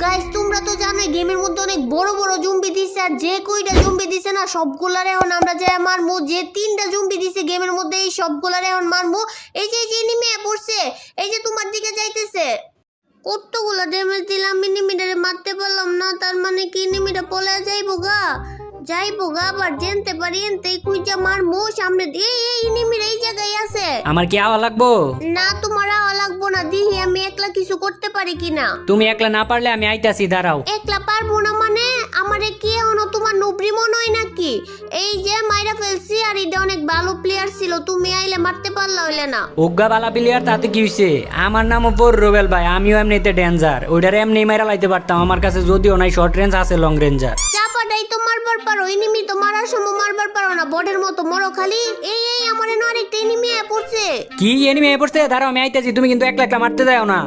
Guys তোমরা তো জানো গেমের মধ্যে অনেক বড় বড় জম্বি দিছে আর যে কয়টা জম্বি দিছে না সবগুলার এখন আমরা যাই মারমু। যে 3টা জম্বি দিছে গেমের মধ্যে এই সবগুলার এখন মারমু। এই যে এনিমি পড়ছে, এই যে তোমার দিকে যাইতেছে। কতগুলা ড্যামেজ দিলাম, এনিমিটারে মারতে পারলাম না, তার মানে কি এনিমিটা পলে যাইবো গা আবার জানতে পারি এনতেই কুইজা মারমু। সামনে দিয়ে এই এনিমির এই জায়গায় আছে। আমার কি আওয়া লাগবো? না তোমার আওয়া লাগবো না, দিহি আমি একলা কিছু করতে পারি কিনা। তুমি একলা না পারলে আমি আইতাছি, দাঁড়াও। একলা পারবো না মানে আমারে কি এখনো তোমার নবরি মনে হয় নাকি? এই যে মাইরা ফেলছি আর এটা অনেক ভালো প্লেয়ার ছিল, তুমি আইলে মারতে পারলা হইলে না। ওগা বালা প্লেয়ার তাতে কি হইছে? আমার নামও পর রোবেল ভাই, আমিও এমনিতে ডেঞ্জার। ওইটারে এমনি মাইরা লাইতে পারতাম, আমার কাছে যদিও নাই শর্ট রেঞ্জ আছে লং রেঞ্জার। চাপাটাই তো মারবার পারো, এনিমি তো মারার সময় মারবার পারো না, বটের মতো মরো খালি। এই এই আমার এনে আরেকটা এনিমি পড়ছে। কি এনিমি পড়ছে? দাঁড়াও আমি আইতাছি, তুমি কিন্তু একলা একলা মারতে যাও না।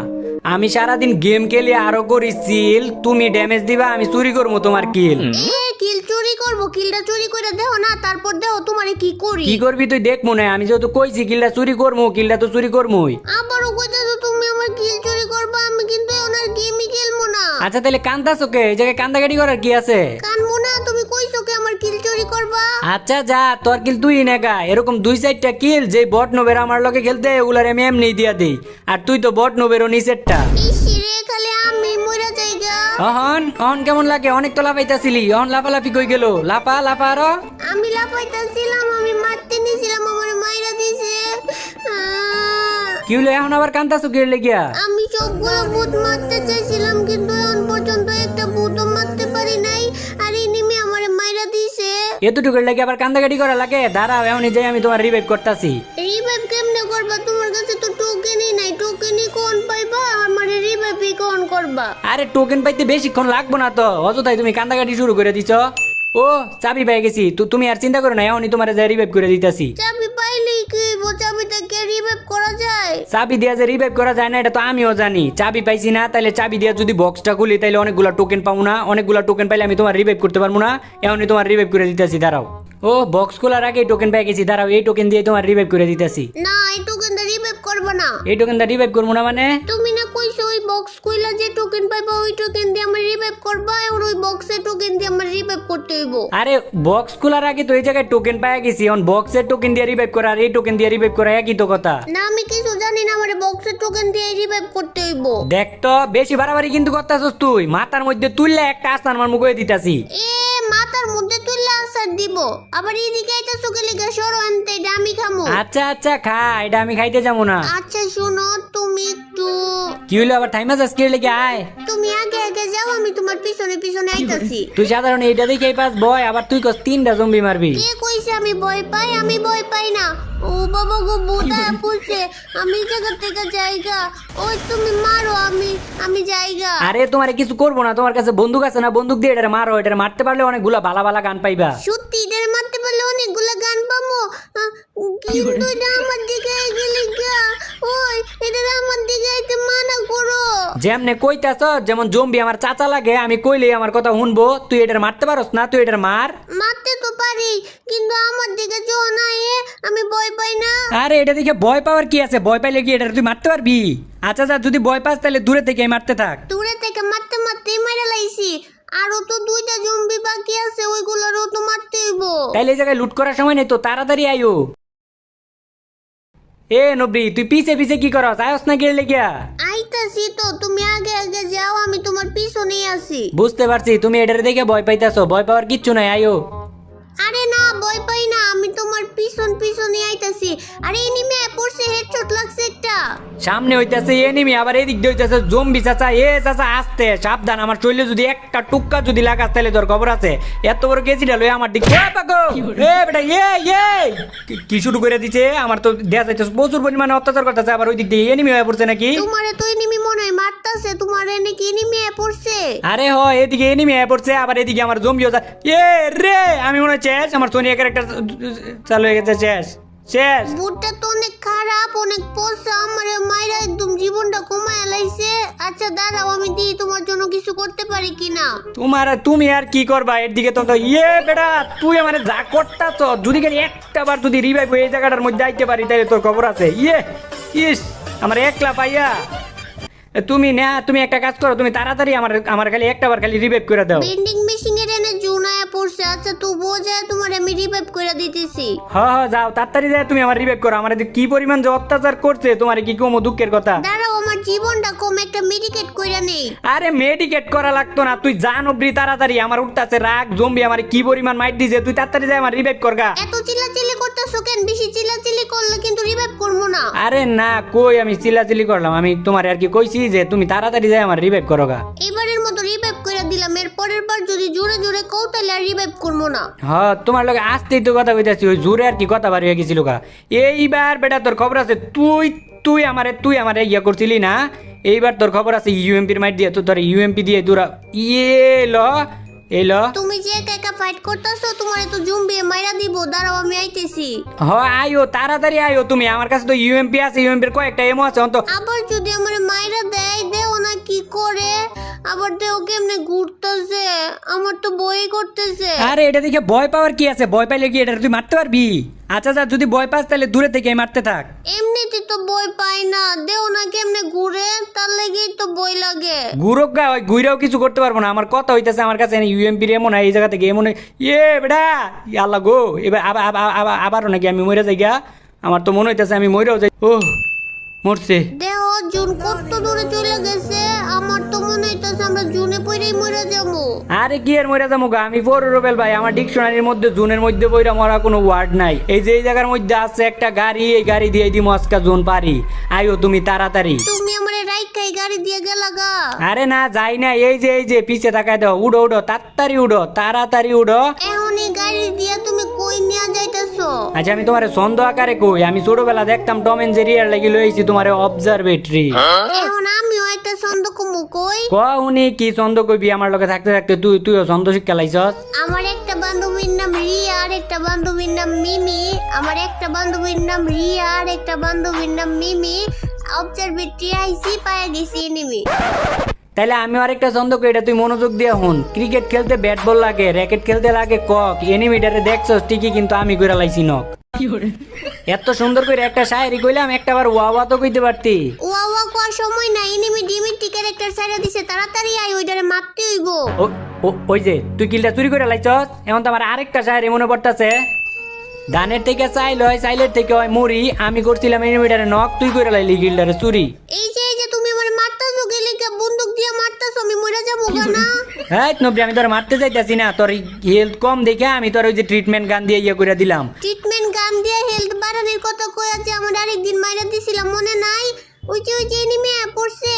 আমি সারাদিন গেম খেলি আরো করি চিল, তুমি ড্যামেজ দিবা আমি চুরি করবো তোমার কিল। কিল চুরি করবো? কিলটা চুরি করে দেও না, তারপর দেও তোমারে কি করি। কি করবি তুই দেখ মনে হয়, আমি যেহেতু কইছি কিলটা চুরি করবো, কিলটা তো চুরি করবোই। আবারও কইতাছো তুমি আমার কিল চুরি করবা, আমি কিন্তু ওনার গেমই খেলবো না। আচ্ছা তাহলে কান্দাছো কে? এই জায়গায় কান্দাকাটি করার কি আছে? কানবো না, তুমি কইছো কি আমার কিল চুরি করবা। আচ্ছা যা, তোর কিল তুই নেগা। এরকম 2-4টা কিল যে বট নোবের আমার লগে খেলতে ওগুলার আমি এমনি দিয়া দেই, আর তুই তো বট নোবেরও নিচেরটা। ইসিরে খালি আমি মইরা যাইগা। অহন কেমন লাগে? অনেক তো লাফাইতাছিলি, অহন লাফালাফি কই গেল? লাফা আরো। আমি লাফাইতাছিলাম, আমি মারতে নিছিলাম, আমার মাইরা দিছে। কি হলো এখন আবার কান্দাছো কি লেগিয়া? আমি সবগুলো ভূত মারতে চাইছিলাম কিন্তু এখন পর্যন্ত একটা ভূতও মারতে পারি নাই, আর এনিমি আমারে মাইরা দিছে। এতটুকু লেগে আবার কান্দাকাটি করা লাগে? দাঁড়াও এখনই যাই আমি তোমার রিভাইভ করতাছি। রিভাইভ কেমনে করবা? তোমার কাছে তো টোকেনই নাই, টোকেনই কোন পাইবা? আমারে রিভাইভই কোন করবা? আরে টোকেন পাইতে বেশিক্ষণ লাগবো না তো, অযথাই তুমি কান্দাকাটি শুরু করে দিছো। ও চাবি পেয়ে গেছি, তুমি আর চিন্তা করো না, এখনই তোমার যাই রিভাইভ করে দিতাছি। চাবি পাইলেই কি চাবিটা কে রিভাইভ করা যায়? চাবি দিয়া যে রিভাইভ করা যায় না এটা তো আমিও জানি। চাবি পাইছি না, তাইলে চাবি দিয়া যদি বক্সটা খুলি তাইলে অনেকগুলা টোকেন পাবো না। অনেকগুলা টোকেন পাইলে আমি তোমার রিভাইভ করতে পারবো না। এখনই তোমার রিভাইভ করে দিতেছি, দাঁড়াও। ও বক্স খোলার আগে টোকেন পেয়ে গেছি, দাঁড়াও এই টোকেন দিয়ে তোমার রিভাইভ করে দিতেছি। না এই টোকেনটা রিভাইভ করবা না। এই টোকেনটা রিভাইভ করবো না মানে? তুমি না কইছো ওই বক্স কইলা যে টোকেন পাইবা ওই টোকেন দিয়ে আমার রিভাইভ করবা, আর ওই বক্সের টোকেন দিয়ে আমার রিভাইভ করতে হইব। আরে বক্স খোলার আগে তো এই জায়গায় টোকেন পাওয়া গেছি, এখন বক্সের টোকেন দিয়ে রিভাইভ করা আর এই টোকেন দিয়ে রিভাইভ করা একই তো কথা। না আমি কিছু জানি না, আমার বক্সের টোকেন দিয়ে রিভাইভ করতে হইব। দেখ তো বেশি বাড়াবাড়ি কিন্তু করতেছস তুই। মাথার মধ্যে তুললে একটা আস্তান আমার মুখে দিতাছি। মাথার মধ্যে তুললে আসার দিব, আবার এদিকে এটা চোখে লেগে সরো আনতে, এটা আমি খামু। আচ্ছা খা, এটা আমি খাইতে যাবো না। আচ্ছা শুনো তুমি একটু। কি হইলো আবার টাইম আছে আজকে লেগে? আয় তুমি আগে আগে যাও, আমি তোমার পিছনে পিছনে আইতাছি। তুই সাধারণ এইটা দেখেই পাস ভয়, আবার তুই কস 3টা জম্বি মারবি। কে কইছে আমি ভয় পাই? আমি ভয় পাই না। ও বাবা গো বুদা পুছে, আমি জায়গা থেকে জায়গা। ওই তুমি মারো, আমি জায়গা। আরে তোমারে কিছু করবো না, তোমার কাছে বন্দুক আছে না? বন্দুক দিয়ে এটা মারো, এটা মারতে পারলে অনেকগুলা ভালা ভালা গান পাইবা। সত্যি এটার মারতে পারলে অনেকগুলা গান পাবো, কিন্তু এটা আমার দিকে গেলে গা। ওই এটা আমার দিকে আইতে মানা করো। যেমনে কইতাছ যেমন জম্বি আমার চাচা লাগে, আমি কইলে আমার কথা শুনবো। তুই এটার মারতে পারস না? তুই এটার মার। মারতে তো পারি কিন্তু আমার দিকে যো না, আমি ভয় পাই না। আরে এটা দেখে ভয় পাওয়ার কি আছে? ভয় পাইলে কি এটা তুই মারতে পারবি? আচ্ছা যা, যদি ভয় পাস তাহলে দূরে থেকে মারতে থাক। দূরে থেকে মারতে মারতে মারা লাইছি, আরো তো 2টা জম্বি বাকি আছে, ওইগুলোরও তো মারতে হইব। তাইলে এই জায়গায় লুট করার সময় নেই তো, তাড়াতাড়ি আইও। এ নবরি তুই পিছে পিছে কি করস? আয়স না গেলে গিয়া? আইতাছি তো, তুমি আগে আগে যাও, আমি তোমার পিছনেই আছি। বুঝতে পারছি তুমি এটার দেখে ভয় পাইতাছো, ভয় পাওয়ার কিচ্ছু নাই, আইও। আরে না ভয় পাই না, আমি তোমার পিছনে আইতাছি। আরে এনিমি পড়ছে, হেডশট লাগছে একটা। সামনে হইতাছে এনিমি, আবার এদিক দিয়ে হইতাছে জম্বি। চাচা চাচা আস্তে সাবধান, আমার শরীরে যদি একটা টুক্কা যদি লাগাস তাহলে তোর খবর আছে। এত বড় কেজিটা লই আমার দিকে বেটা কি শুরু করে দিছে? আমার তো দেয়া যাইতেছে প্রচুর পরিমাণে অত্যাচার করতেছে, আবার ওই দিক দিয়ে এনিমি হয়ে পড়ছে নাকি? তোমারে তো এনিমি মনে হয় মারতাছে, তোমার নাকি এনিমি পড়ছে। আরে এদিকে এনিমি হয়ে পড়ছে, আবার এদিকে আমার জম্বিও রে। আমি মনে হয় শেষ, আমার সোনিয়া ক্যারেক্টার চালু হয়ে গেছে, শেষ। বুটটা তো অনেক খারাপ, অনেক পোষা, আমার মায়েরা একদম জীবনটা কমায় লাইছে। আচ্ছা দাঁড়াও, আমি দিই তোমার জন্য কিছু করতে পারি কিনা। তুমি আর কি করবা? এর দিকে তো বেটা তুই আমার যা করতাছ, যদি খালি একটা বার যদি রিভাইভ এই জায়গাটার মধ্যে আইতে পারি তাহলে তোর খবর আছে। ইস আমার একলা পাইয়া তুমি না, তুমি একটা কাজ করো, তুমি তাড়াতাড়ি আমার আমার খালি একটাবার খালি রিভাইভ করে দাও। বেন্ডিং মেশিন এর এনে জুনায়া পড়ছে। আচ্ছা তুই বোঝা, তোমার আমি রিভাইভ করে দিতেছি। হ্যাঁ যাও তাড়াতাড়ি যাও, তুমি আমার রিভাইভ করো। আমার যে কি পরিমাণ যে অত্যাচার করছে, তোমার কি কম দুঃখের কথা। দাঁড়াও, আমার জীবনটা কম, একটা মেডিকেট কইরা নেই। আরে মেডিকেট করা লাগতো না, তুই জান অব্রি তাড়াতাড়ি। আমার উঠতাছে রাগ, জম্বি আমার কি পরিমাণ মাইট দিছে, তুই তাড়াতাড়ি যাই আমার রিভাইভ করগা। এত চিল্লাচিল্লি করতেছো কেন? বেশি চিল্লাচিল্লি করলে কিন্তু রিভাইভ করবো না। আরে না কই আমি চিল্লাচিল্লি করলাম, আমি তোমার আর কি কইছি যে তুমি তাড়াতাড়ি যাই আমার রিভাইভ করগা। এবারের মতো রিভাইভ করে দিলাম, এর পরের বার যদি জোরে জোরে কও তাহলে আর রিভাইভ করবো না। হ্যাঁ তোমার লগে আসতেই তো কথা কইতাছি, ওই জোরে আর কি কথা বার হয়ে গেছিল গা। এইবার বেটা তোর খবর আছে, তুই আমারে ইয়া করছিলি না, এইবার তোর খবর আছে ইউএমপির মাইট দিয়ে, তো তোর ইউএমপি দিয়ে দূরা এলো। তুমি যে একা একা ফাইট করতেছো, তোমার তো জুম্বি মাইরা দিব। দাঁড়াও আমি আইতেছি। আইও তাড়াতাড়ি আইও তুমি, আমার কাছে তো ইউএমপি আছে, ইউএমপির কয়েকটা এমও আছে অন্ত। আবার যদি আমার মাইরা দেয়, দেও না কি করে, আবার দেও কেমনে ঘুরতেছে, আমার তো বই করতেছে। আরে এটা দেখে ভয় পাওয়ার কি আছে, ভয় পাইলে কি এটা তুই মারতে পারবি? আচ্ছা যা, যদি ভয় পাস তাহলে দূরে থেকে মারতে থাক। এমনিতে তো বই পাই না, দেও না কেমনে ঘুরে, তার লাগেই তো বই লাগে। গুরক গা, ওই গুইরাও কিছু করতে পারবো না। আমার কথা হইতেছে, আমার কাছে ইউএমপি র এমন এই জায়গা থেকে এমন বেটা আল্লাহ গো, এবার আবারও নাকি আমি মরে যাই গা। আমার তো মনে হইতেছে আমি মরেও যাই। ও মরছে। দেহ জুন কত দূরে চলে গেছে, আমার তো মনে হইতেছে আমরা জুনে পইরেই মরে যাবো। আরে কি আর মরে যাবো গা, আমি বড় রুবেল ভাই, আমার ডিকশনারির মধ্যে জুনের মধ্যে বইরা মরা কোনো ওয়ার্ড নাই। এই যে এই জায়গার মধ্যে আছে একটা গাড়ি, এই গাড়ি দিয়ে দিই মস্কা জুন পারি। আইও তুমি তাড়াতাড়ি। তুমি আমারে রাইখাই গাড়ি দিয়ে গেলা গা। আরে না যাই না, এই যে পিছে তাকায় দাও, উড়ো তাড়াতাড়ি উড়ো। এখন এই গাড়ি দিয়ে তুমি কই নিয়ে যাইতেছো? আচ্ছা আমি তোমারে ছন্দ আকারে কই, আমি ছোটবেলা দেখতাম টম এন্ড জেরি এর লাগি লইছি তোমারে অবজারভেটরি। এখন আমিও একটা ছন্দ কমু কই। উনি কি ছন্দ কইবি, আমার লগে থাকতে থাকতে তুইও ছন্দ শিক্ষা লাইছস। আমার একটা বান্ধবীর নাম রিয়া আর একটা বান্ধবীর নাম মিমি। আমার একটা বান্ধবীর নাম রিয়া আর একটা বান্ধবীর নাম মিমি। অবজারভেটরি আইসি পায়া গেছি এনিমি। তাইলে আমি আরেকটা ছন্দ কই, এটা তুই মনোযোগ দিয়ে হুন। ক্রিকেট খেলতে ব্যাট বল লাগে, র্যাকেট খেলতে লাগে কক, এনিমিটারে দেখছস ঠিকই, কিন্তু আমি কইরা লাইছি নক। এত সুন্দর করে একটা শায়রি কইলাম, একটাবার ওয়া তো কইতে পারতি। ওয়া ওয়া কোয়ার সময় নাই, এনিমি ডিমিটি ক্যারেক্টার সাইরা দিছে, তাড়াতাড়ি আই, ওইটারে মারতে হইব। ওই যে তুই কিলটা চুরি করে লাইছস। এখন তো আমার আরেকটা শায়রি মনে পড়তাছে, ধানের থেকে চাইল হয়, চাইলের থেকে হয় মুড়ি, আমি করছিলাম এনিমিটারে নক, তুই করে লাইলি গিলটারে চুরি। এই যে তুমি আমারে মারতাছো, গেলে কি বন্দুক দিয়ে মারতাছো, আমি মরে যাবো না? হ্যাঁ নবরি, আমি তোর মারতে যাইতাছি না, তোর হেলথ কম দেখে আমি তোর ওই যে ট্রিটমেন্ট গান দিয়ে ইয়ে করে দিলাম। ট্রিটমেন্ট গান দিয়ে হেলথ বাড়ানোর কথা কই আছে, আমার আরেকদিন মাইরা দিছিলাম মনে নাই? ওই যে এনিমি পড়ছে,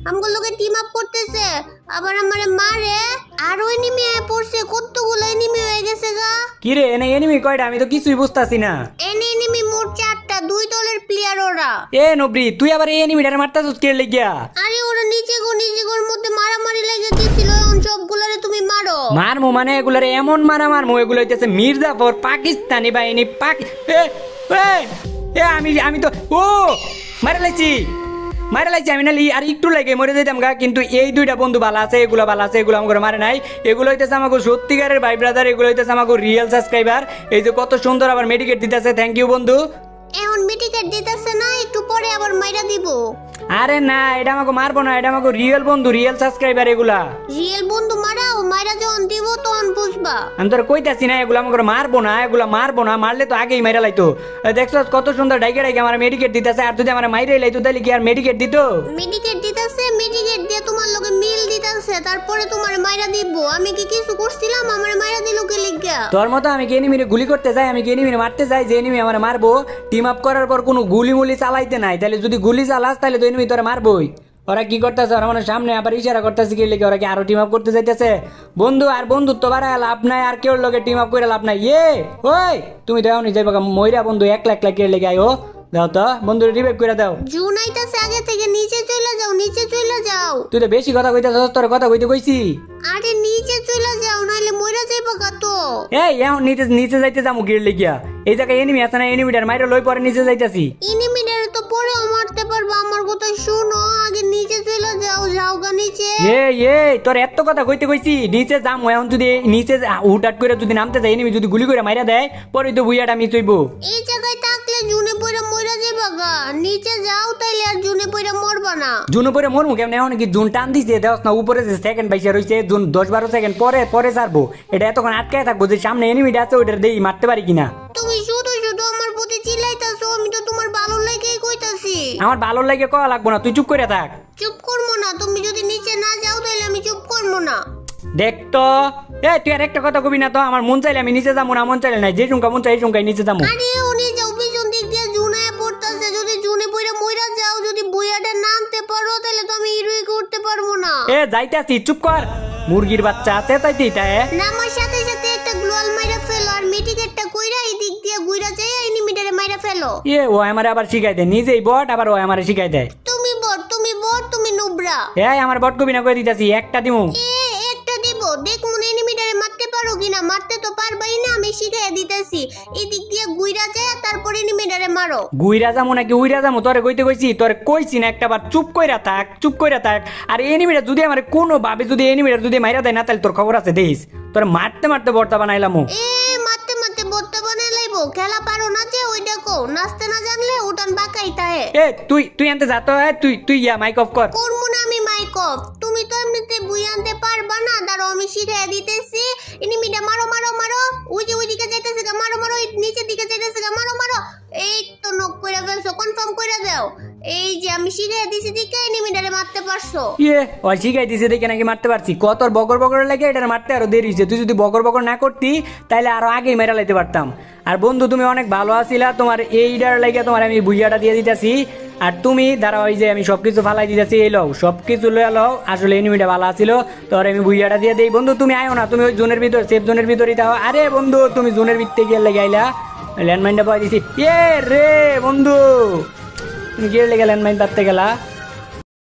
আমগো লগে টিম আপ করতেছে, আবার আমারে মারে, আর ওই এনিমি পড়ছে, কতগুলো এনিমি হয়ে গেছে গা। কি রে এনে এনিমি কয়টা, আমি তো কিছুই বুঝতাছি না। এনিমি মোট 4টা, 2 দলের প্লেয়ার ওরা। নবরি তুই আবার এই এনিমিটারে মারতাছস কে লাগিয়া? আরে ওরা নিজের মধ্যে মারামারি লাগে গেছিল, এখন সবগুলারে তুমি মারো। মারমু মানে এগুলারে এমন মারমু, এগুলো হইতেছে মির্জাফর পাকিস্তানি বাহিনী। আমি তো মারা লাইছি, আমি না আর একটু লাগে মরে যেতাম গা। কিন্তু এই দুইটা বন্ধু ভালো আছে, এগুলো আমাকে মারে নাই। এগুলো হইতেছে আমাকে সত্যিকারের ভাই ব্রাদার, এগুলো হইতেছে আমাকে রিয়েল সাবস্ক্রাইবার। এই যে কত সুন্দর আবার মেডিকেট দিতেছে, থ্যাংক ইউ বন্ধু। এখন মেডিকেট দিতেছে না, একটু পরে আবার মাইরা দিব। আরে না এটা আমাকে মারবো না, এটা আমাকে রিয়েল বন্ধু, রিয়েল সাবস্ক্রাইবার এগুলা। রিয়েল বন্ধু মারাও, মাইরা যখন দিব তখন বুঝবা। আমি তোর কইতাছি না এগুলো আমাকে মারবো না, মারলে তো আগেই মাইরা লাইতো। দেখছো কত সুন্দর ডাইকে আমার মেডিকেট দিতেছে, আর যদি আমার মাইরে লাইতো তাহলে কি আর মেডিকেট দিত? মেডিকেট দিতেছে, মেডিকেট দিয়ে তোমার লগে মিল দিতেছে, তারপরে তোমার মাইরা দিব। আমি কি কিছু করছিলাম, আমার মাইরা দিল কে লিগা? তোর মতো আমি কি এনিমিরে গুলি করতে যাই, আমি কি এনিমিরে মারতে যাই যে এনিমি আমার মারবো? টিম আপ করার পর কোনো গুলি মুলি চালাইতে নাই, তাহলে যদি গুলি চালাস তাহলে তো এনিমি তোরা মারবই। ওরা কি করতেছে, ওরা মানে সামনে আবার ইশারা করতেছে কি লিখে, ওরা কি আরো টিম আপ করতে যাইতেছে? বন্ধু আর বন্ধুত্ব বাড়ায় লাভ নাই, আর কেউ লগে টিম আপ করে লাভ নাই। ওই তুমি দেও নি যাইবা মইরা বন্ধু, একলা কে লেগে আয়। দাও তো বন্ধু রিভাইভ করে দাও। জুন আইতাছে, আগে থেকে নিচে চলে যাও। তুই তো বেশি কথা কইতাছস, তোর কথা কইতে কইছি। আরে নিচে চলে যাও, নাইলে মইরা যাইবা তো। এখন নিচে যাইতে যাবো গিয়ে লেগিয়া। এই জায়গায় এনিমি আছে না, এনিমিটার মাইরা লই পরে নিচে যাইতাছি। এনিমিটারে তো পরেও মারতে পারবা, আমার কথা শুনো, আগে নিচে চলে যাও যাও গা নিচে। তোর এত কথা কইতে কইছি নিচে যাম এখন যদি নিচে হুটাট করে যদি নামতে যাই এনিমি যদি গুলি করে মাইরা দেয় পরে তো বুইয়াটা মিস হইব। এই জায়গায় থাকলে জুনে পয়রা মইরা যাবা গা, নিচে যাও তাইলে আর জুনে পয়রা মরবা না। জুন পরে মরমু কেমন এখন কি জুন টান দিছে দেখ না উপরে যে সেকেন্ড বাইসা রয়েছে জুন 10-12 সেকেন্ড পরে পরে ছাড়বো, এটা এতক্ষণ আটকায় থাকবো যে সামনে এনিমিটা আছে ওইটার দেই মারতে পারি কিনা। তুমি শুধু শুধু আমার প্রতি চিল্লাইতাছো, আমি তো তোমার ভালো লাগেই কইতাছি। আমার ভালো লাগে কয়া লাগবো না, তুই চুপ করে থাক। চুপ করবো না, তুমি যদি নিচে না যাও তাহলে আমি চুপ করবো না। দেখ তো তুই আর একটা কথা কবি না তো, আমার মন চাইলে আমি নিচে যাবো না, মন চাইলে নাই, যে সংখ্যা মন চাই এই সংখ্যায় নিচে যাবো। আরে উনি যাও পিছন দিক দিয়ে জুনায় পড়তাছে, যদি জুনে পয়রা মইরা যাও, যদি বইয়াটা নামতে পারো তাহলে তো আমি হিরোই করতে পারবো না। যাইতাছি চুপ কর, মুরগির বাচ্চা আছে তাই তুইটা নামার সাথে সাথে একটা গ্লোয়াল মাইরা ফেলো আর মিটিকেটটা কইরা এই দিক দিয়ে ঘুরা যায় এনিমিটারে মাইরা ফেলো। ও আমারে আবার শিখাই দেয়, নিজেই বট আবার ও আমারে শিখাই দেয়। তুমি বট তুমি নুবরা। আমার বট কবি না করে দিতাছি, একটা দিমু। একটা দিব, দেখুন এনিমিটারে মারতে পারো কিনা। মারতে তো পারবাই না, আমি শিখাই দিতেছি। এই দিক দিয়ে ঘুরা যায় তারপর এনিমিটারে মারো। গুইরা যামু নাকি উইরা যামু তোরে কইতে কইছি, তোরে কইছি না একটা বার চুপ কইরা থাক, চুপ কইরা থাক। আর এনিমিটা যদি আমার কোনো ভাবে যদি এনিমিটা যদি মাইরা দেয় না তাহলে তোর খবর আছে দেখিস, তোরে মারতে মারতে বর্তা বানাইলামু। মারতে মারতে বত্তা বানাই লাইবো, খেলা পারো না যে ওই দেখো, নাচতে না জানলে উঠান বাঁকাই তাহে। তুই আনতে যা তো, তুই মাইক অফ কর। করবো না আমি মাইক অফ, তুমি তো এমনিতে বুই আনতে পারবা না, দাঁড়াও আমি শিখাই দিতেছি। এনিমিটা মারো মারো মারো, ওইদিকে যাইতেছে গা, মারো মারো, নিচের দিকে যাইতেছে গা, মারো মারো। এই তো নক কইরা ফেলছো, কনফার্ম কইরা দাও। এই যে আমি শিখাই দিছি দিকে এনিমিটারে মারতে পারছো। ওই শিখাই দিছে দেখে নাকি মারতে পারছি, কত বগর বগর লাগে এটা মারতে আরো দেরি হয়েছে। তুই যদি বগর বগর না করতি তাহলে আরো আগেই মেরা লাইতে পারতাম। আর বন্ধু তুমি অনেক ভালো আছিলা, তোমার এইটার লাগে তোমার আমি বুইয়াটা দিয়ে দিতেছি। আর তুমি দাঁড়া ওই যে আমি সবকিছু ফালাই দিতেছি, এই লও সবকিছু লয়ে লও, আসলে এনিমিটা ভালো আছিল তোর আমি বুইয়াটা দিয়ে দেই। বন্ধু তুমি আয়ো না, তুমি ওই জোনের ভিতর সেফ জোনের ভিতরই দাও। আরে বন্ধু তুমি জোনের ভিতরে গিয়ে লেগে আইলা, ল্যান্ডমাইনটা পাই দিছি। রে বন্ধু তুমি গিয়ে লেগে ল্যান্ডমাইন পাততে গেলা।